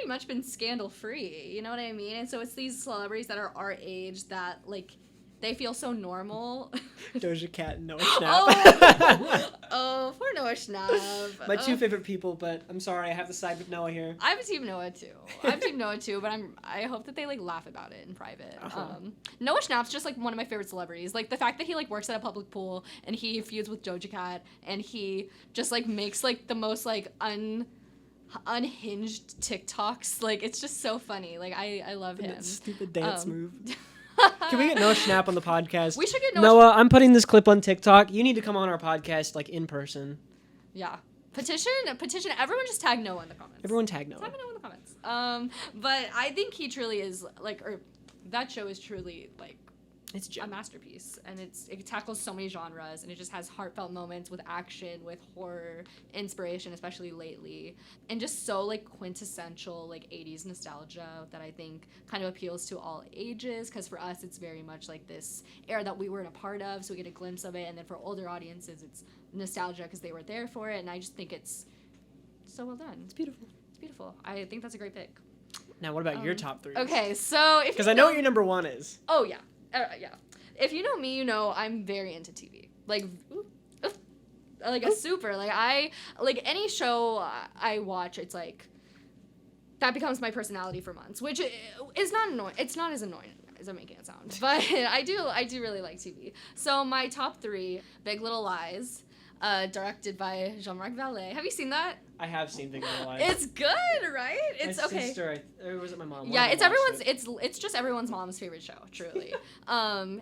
much been scandal free, you know what I mean? And so it's these celebrities that are our age that like they feel so normal. Doja Cat and Noah Schnapp. Oh, poor Noah Schnapp. My two favorite people, but I'm sorry, I have to side with Noah here. I'm Team Noah too, but I hope that they like laugh about it in private. Noah Schnapp's just like one of my favorite celebrities. Like the fact that he like works at a public pool and he feuds with Doja Cat and he just like makes like the most like unhinged TikToks. Like it's just so funny. Like I love him. That stupid dance move. Can we get Noah Schnapp on the podcast? We should get Noah. I'm putting this clip on TikTok. You need to come on our podcast like in person. Yeah. Petition. Everyone just tag Noah in the comments. Everyone tag Noah. Tag Noah in the comments. But I think he truly is like, or that show is truly like it's a masterpiece, and it tackles so many genres, and it just has heartfelt moments with action, with horror, inspiration, especially lately, and just so like quintessential like 80s nostalgia that I think kind of appeals to all ages, because for us it's very much like this era that we weren't a part of, so we get a glimpse of it, and then for older audiences it's nostalgia because they were there for it, and I just think it's so well done. It's beautiful. It's beautiful. I think that's a great pick. Now what about your top three? Okay, so if because I know what your number one is. Oh yeah. Yeah. If you know me, you know I'm very into TV. Like a super. Like I like any show I watch. It's like that becomes my personality for months, which is not annoying. It's not as annoying as I'm making it sound, but I do really like TV. So my top three: Big Little Lies, directed by Jean-Marc Vallée. Have you seen that? I have seen Big Little Lies. It's good, right? It's my okay. Sister, or was it my mom? Yeah, it's everyone's. It's just everyone's mom's favorite show. Truly,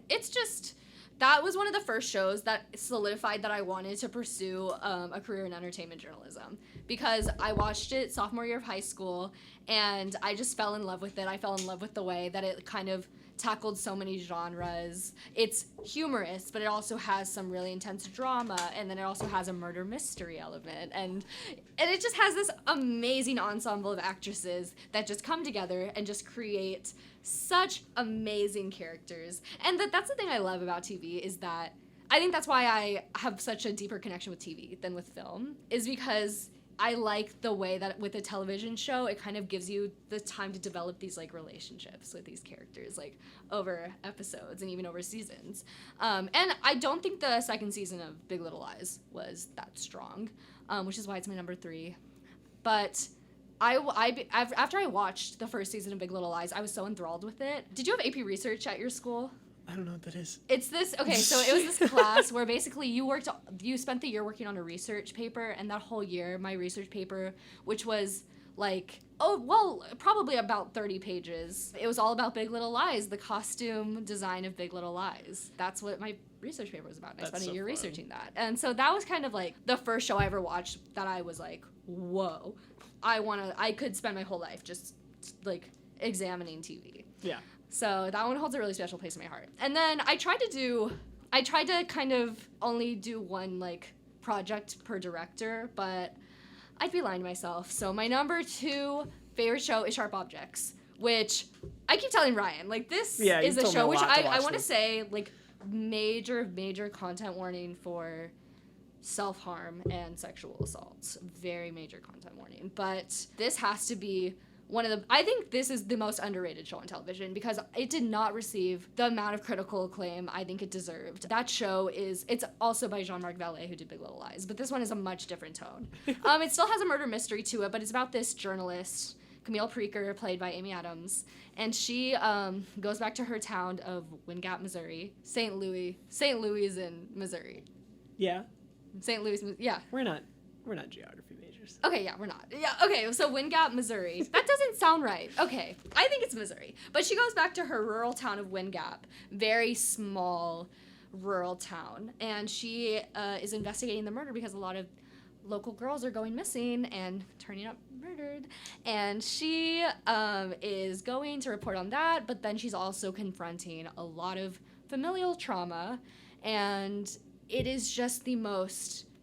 it's just that was one of the first shows that solidified that I wanted to pursue a career in entertainment journalism, because I watched it sophomore year of high school and I just fell in love with it. I fell in love with the way that it kind of tackled so many genres. It's humorous, but it also has some really intense drama, and then it also has a murder mystery element, and it just has this amazing ensemble of actresses that just come together and just create such amazing characters. And that's the thing I love about TV, is that I think that's why I have such a deeper connection with TV than with film, is because I like the way that with a television show, it kind of gives you the time to develop these like relationships with these characters, like over episodes and even over seasons. And I don't think the second season of Big Little Lies was that strong, which is why it's my number 3. But after I watched the first season of Big Little Lies, I was so enthralled with it. Did you have AP Research at your school? I don't know what that is. It's this, okay, so it was this class where basically you spent the year working on a research paper, and that whole year, my research paper, which was like, probably about 30 pages, it was all about Big Little Lies, the costume design of Big Little Lies. That's what my research paper was about, and I spent a year researching that. And so that was kind of like the first show I ever watched that I was like, whoa, I could spend my whole life just like examining TV. Yeah. So that one holds a really special place in my heart. And then I tried to kind of only do one like project per director, but I'd be lying to myself. So my number 2 favorite show is Sharp Objects, which I keep telling Ryan, like this is a show which I want to say like major content warning for self-harm and sexual assault. Very major content warning. But this has to be I think this is the most underrated show on television, because it did not receive the amount of critical acclaim I think it deserved. That show it's also by Jean-Marc Vallée, who did Big Little Lies, but this one is a much different tone. It still has a murder mystery to it, but it's about this journalist, Camille Preaker, played by Amy Adams, and she goes back to her town of Wind Gap, Missouri. St. Louis is in Missouri. Yeah. St. Louis, yeah. We're not geography majors. Okay, yeah, we're not. Yeah, okay, so Wind Gap, Missouri. That doesn't sound right. Okay, I think it's Missouri. But she goes back to her rural town of Wind Gap, very small rural town, and she is investigating the murder because a lot of local girls are going missing and turning up murdered, and she is going to report on that, but then she's also confronting a lot of familial trauma, and it is just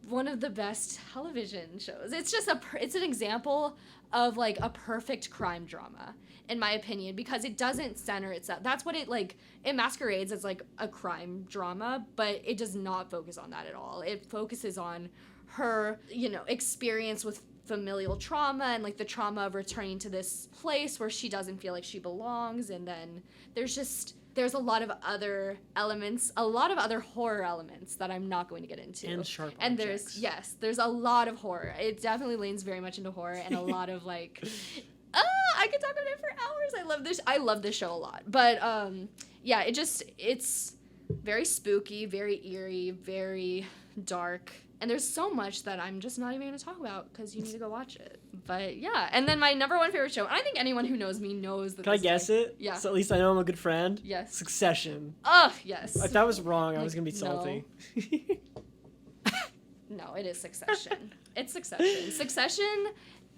one of the best television shows. It's just it's an example of like a perfect crime drama, in my opinion, because it doesn't center itself. That's what it masquerades as like a crime drama, but it does not focus on that at all. It focuses on her, experience with familial trauma and like the trauma of returning to this place where she doesn't feel like she belongs. And then there's a lot of other elements, a lot of other horror elements that I'm not going to get into. And sharp and objects. there's a lot of horror. It definitely leans very much into horror and a lot of like, I could talk about it for hours. I love this show a lot. But yeah, it's very spooky, very eerie, very dark. And there's so much that I'm just not even going to talk about because you need to go watch it. But yeah, and then my number one favorite show, and I think anyone who knows me knows that. Can I guess it? Yeah. So at least I know I'm a good friend? Yes. Succession. Oh, yes. If that was wrong, I was going to be salty. No, it is Succession. It's Succession. Succession,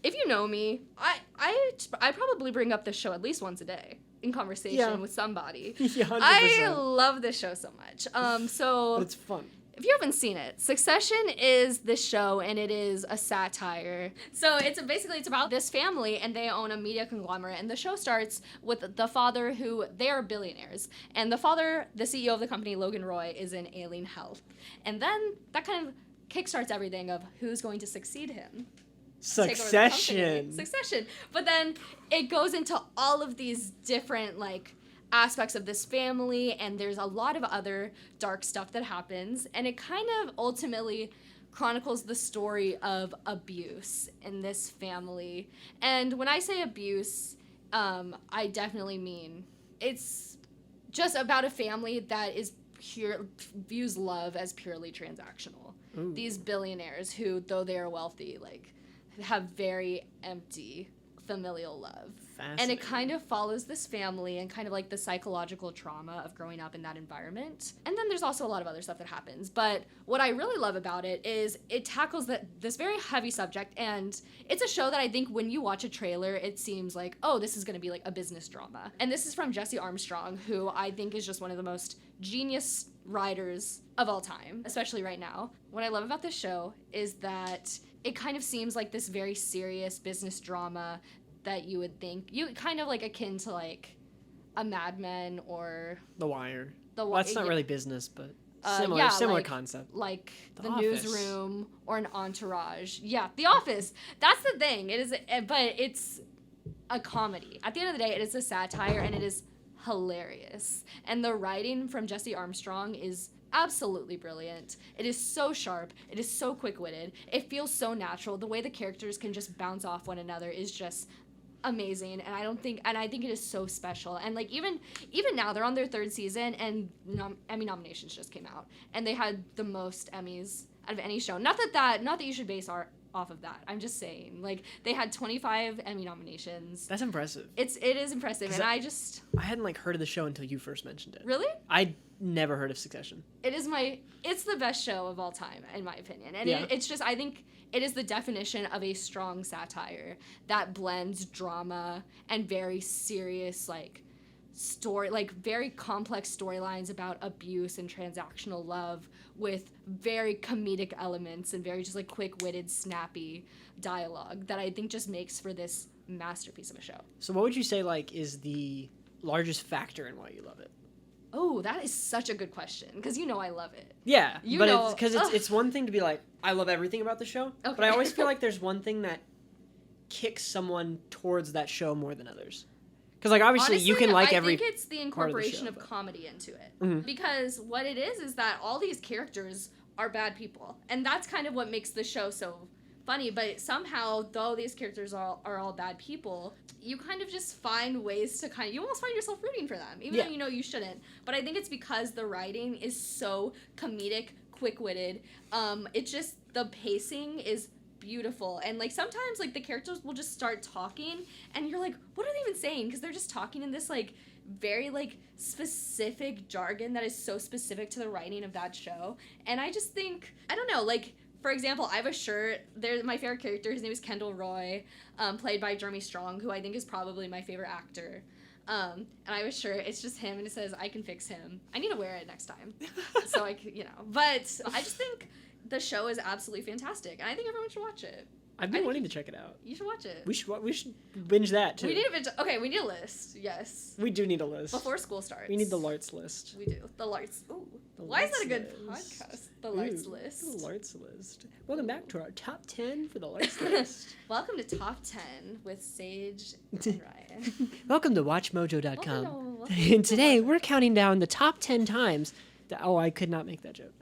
if you know me, I probably bring up this show at least once a day in conversation with somebody. Yeah, 100%. I love this show so much. But it's fun. If you haven't seen it, Succession is this show, and it is a satire. So it's about this family, and they own a media conglomerate, and the show starts with the father they are billionaires, and the father, the CEO of the company, Logan Roy, is in ailing health. And then that kind of kickstarts everything of who's going to succeed him. Succession. But then it goes into all of these different, like, aspects of this family, and there's a lot of other dark stuff that happens, and it kind of ultimately chronicles the story of abuse in this family. And when I say abuse, I definitely mean it's just about a family that views love as purely transactional. Ooh. These billionaires who, though they are wealthy, like, have very empty familial love. And it kind of follows this family and kind of like the psychological trauma of growing up in that environment. And then there's also a lot of other stuff that happens. But what I really love about it is it tackles this very heavy subject, and it's a show that I think when you watch a trailer, it seems like, oh, this is going to be like a business drama. And this is from Jesse Armstrong, who I think is just one of the most genius writers of all time, especially right now. What I love about this show is that it kind of seems like this very serious business drama that you would think, kind of like akin to like a Mad Men or The Wire. Well, that's not really business, but similar concept. Like The Newsroom or an Entourage. Yeah, The Office. That's the thing. But it's a comedy. At the end of the day, it is a satire, and it is hilarious. And the writing from Jesse Armstrong is absolutely brilliant. It is so sharp. It is so quick-witted. It feels so natural. The way the characters can just bounce off one another is just amazing, and I think it is so special. And like even now, they're on their third season, and Emmy nominations just came out, and they had the most Emmys out of any show. Not that you should base art off of that. I'm just saying, like, they had 25 Emmy nominations. That's impressive. It is impressive, and I hadn't like heard of the show until you first mentioned it. Really? I never heard of Succession. It's the best show of all time, in my opinion, and it's just, I think it is the definition of a strong satire that blends drama and very serious, like, very complex storylines about abuse and transactional love with very comedic elements and very just like quick-witted, snappy dialogue that I think just makes for this masterpiece of a show. So what would you say like is the largest factor in why you love it? Oh, that is such a good question, because I love it. Yeah, it's one thing to be like, I love everything about the show, okay. But I always feel like there's one thing that kicks someone towards that show more than others. Because, like, obviously, honestly, you can like I every think it's the incorporation of comedy into it. Mm-hmm. Because what it is that all these characters are bad people. And that's kind of what makes the show so funny. But somehow, though these characters are all bad people, you kind of just find ways to you almost find yourself rooting for them. Even though you shouldn't. But I think it's because the writing is so comedic, quick-witted. It's just, the pacing is beautiful, and like sometimes like the characters will just start talking and you're like, what are they even saying? Because they're just talking in this like very like specific jargon that is so specific to the writing of that show. And I just think, I don't know, like For example, I have a shirt. My favorite character, his name is Kendall Roy, played by Jeremy Strong, who I think is probably my favorite actor. And I have a shirt. It's just him, and it says, "I can fix him." I need to wear it next time. So I could, But I just think the show is absolutely fantastic, and I think everyone should watch it. I've been wanting to check it out. You should watch it. We should binge that too. We need a binge. Okay, we need a list. Yes. We do need a list Before school starts. We need the Larts list. We do. The Larts. Ooh. The Why is that a Larts good list. podcast? The Larts list. The Larts list. Welcome back to our top 10 for the Larts list. Welcome to Top 10 with Sage and Ryan. Welcome to WatchMojo.com. Welcome And today we're counting down the top 10 times that. Oh, I could not make that joke.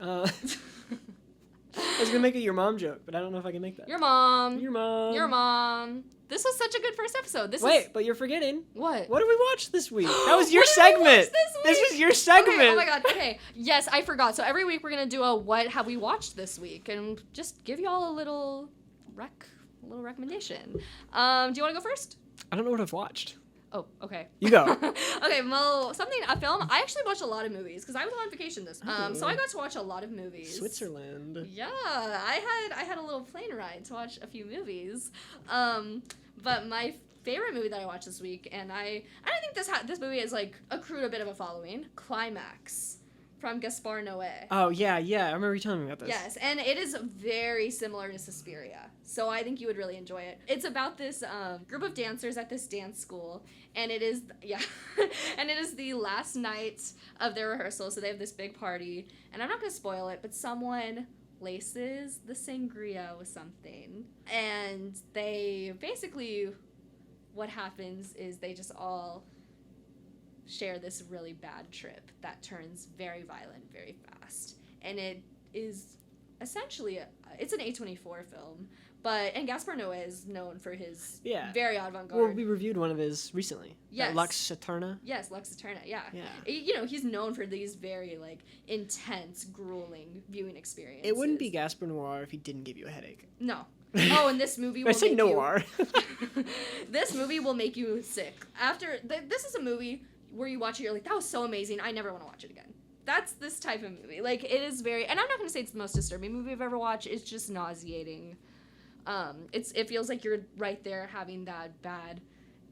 I was gonna make it your mom joke, but I don't know if I can make that. Your mom. Your mom. Your mom. This was such a good first episode. But you're forgetting. What? What did we watch this week? That was your What did we segment. watch this week? This was your segment. Okay, oh my god. Okay. Yes, I forgot. So every week we're gonna do a what have we watched this week, and just give y'all a little recommendation. Do you want to go first? I don't know what I've watched. Oh, okay. You go. Okay, well, a film. I actually watched a lot of movies because I was on vacation so I got to watch a lot of movies. Switzerland. Yeah, I had a little plane ride to watch a few movies. But my favorite movie that I watched this week, and I think this movie has like accrued a bit of a following. Climax. From Gaspar Noé. Oh, yeah. I remember you telling me about this. Yes, and it is very similar to Suspiria, so I think you would really enjoy it. It's about this group of dancers at this dance school, and it is the last night of their rehearsal, so they have this big party, and I'm not going to spoil it, but someone laces the sangria with something, and they basically, what happens is they just all share this really bad trip that turns very violent very fast, and it is essentially it's an A24 film, and Gaspar Noé is known for his very avant-garde. Well, we reviewed one of his recently. Yes. Lux Eterna. Yes, Lux Eterna. Yeah. He's known for these very like intense, grueling viewing experiences. It wouldn't be Gaspar Noir if he didn't give you a headache. No. Oh, and this movie will I say noir. This movie will make you sick. This is a movie where you watch it, you're like, that was so amazing, I never want to watch it again. That's this type of movie. Like, it is very, and I'm not going to say it's the most disturbing movie I've ever watched, it's just nauseating. It feels like you're right there having that bad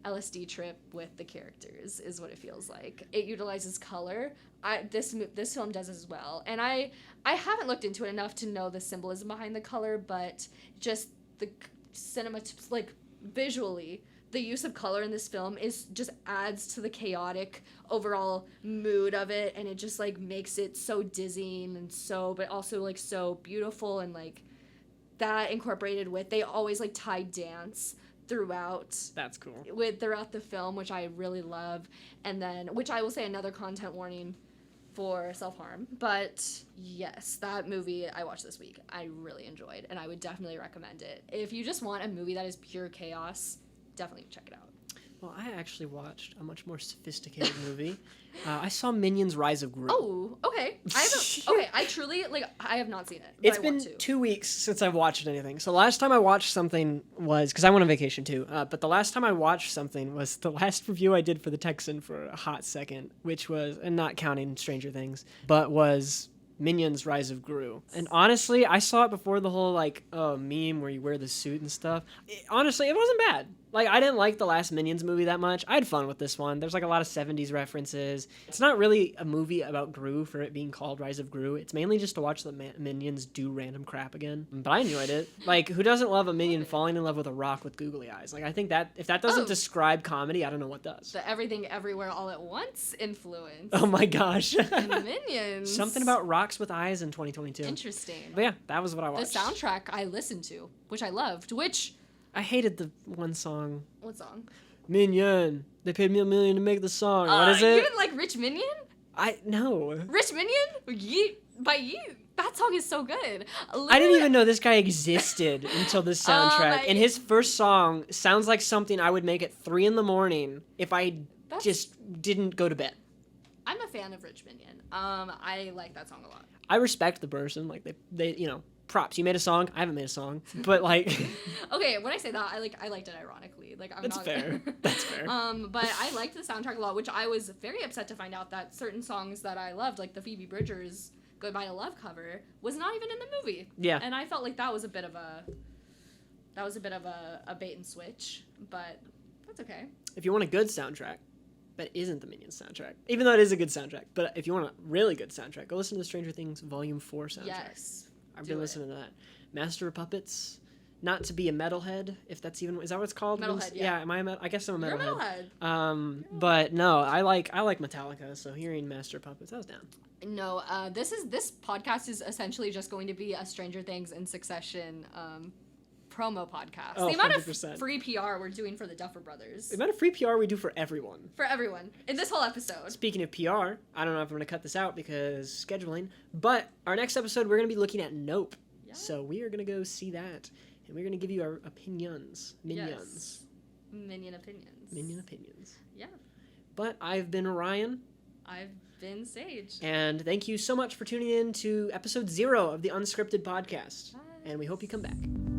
LSD trip with the characters, is what it feels like. It utilizes color. This film does as well. And I haven't looked into it enough to know the symbolism behind the color, but just the cinema, like, visually, the use of color in this film just adds to the chaotic overall mood of it, and it just like makes it so dizzying and but also like so beautiful, and like that incorporated with, they always like tie dance throughout. That's cool. Throughout the film, which I really love, and then which I will say another content warning for self-harm. But yes, that movie I watched this week I really enjoyed, and I would definitely recommend it. If you just want a movie that is pure chaos, definitely check it out. Well, I actually watched a much more sophisticated movie. I saw Minions: Rise of Gru. Oh, okay. I have not seen it. But It's been 2 weeks since I've watched anything. So the last time I watched something was, because I went on vacation too, but the last time I watched something was the last review I did for the Texan for a hot second, which was, and not counting Stranger Things, but was Minions: Rise of Gru. And honestly, I saw it before the whole like meme where you wear the suit and stuff. Honestly, it wasn't bad. Like, I didn't like the last Minions movie that much. I had fun with this one. There's like a lot of 70s references. It's not really a movie about Gru for it being called Rise of Gru. It's mainly just to watch the Minions do random crap again. But I enjoyed it. Like, who doesn't love a minion falling in love with a rock with googly eyes? Like, I think that if that doesn't describe comedy, I don't know what does. The Everything Everywhere All at Once influence. Oh my gosh. And Minions. Something about rocks with eyes in 2022. Interesting. But yeah, that was what I watched. The soundtrack I listened to, which I loved, I hated the one song. What song? Minion. They paid me $1 million to make the song. What is it? You didn't like Rich Minion? No. Rich Minion? By Yeet. That song is so good. I didn't even know this guy existed until this soundtrack. And his first song sounds like something I would make at 3 a.m. if I just didn't go to bed. I'm a fan of Rich Minion. I like that song a lot. I respect the person. Like, they props. You made a song. I haven't made a song, but like. Okay, when I say that, I liked it ironically. Like, That's fair. That's fair. But I liked the soundtrack a lot, which I was very upset to find out that certain songs that I loved, like the Phoebe Bridgers Goodbye to Love cover was not even in the movie. Yeah. And I felt like that was a bit of a bait and switch, but that's okay. If you want a good soundtrack that isn't the Minions soundtrack, even though it is a good soundtrack, but if you want a really good soundtrack, go listen to Stranger Things Volume 4 soundtrack. Yes. I've been listening to that. Master of Puppets. Not to be a metalhead, if that's even... Is that what it's called? Metalhead, yeah. Am I a I guess I'm a You're metalhead. a metalhead. But no, I like Metallica, so hearing Master of Puppets, I was down. No, this podcast is essentially just going to be a Stranger Things in Succession promo podcast. Oh, the amount 100%. of free PR we're doing for the Duffer Brothers. The amount of free PR we do for everyone. For everyone. In this whole episode. Speaking of PR, I don't know if I'm going to cut this out because scheduling, but our next episode, we're going to be looking at Nope. Yeah. So we are going to go see that, and we're going to give you our opinions. Minions. Yes. Minion opinions. Minion opinions. Yeah. But I've been Ryan. I've been Sage. And thank you so much for tuning in to episode 0 of the Unscripted podcast. Bye. And we hope you come back.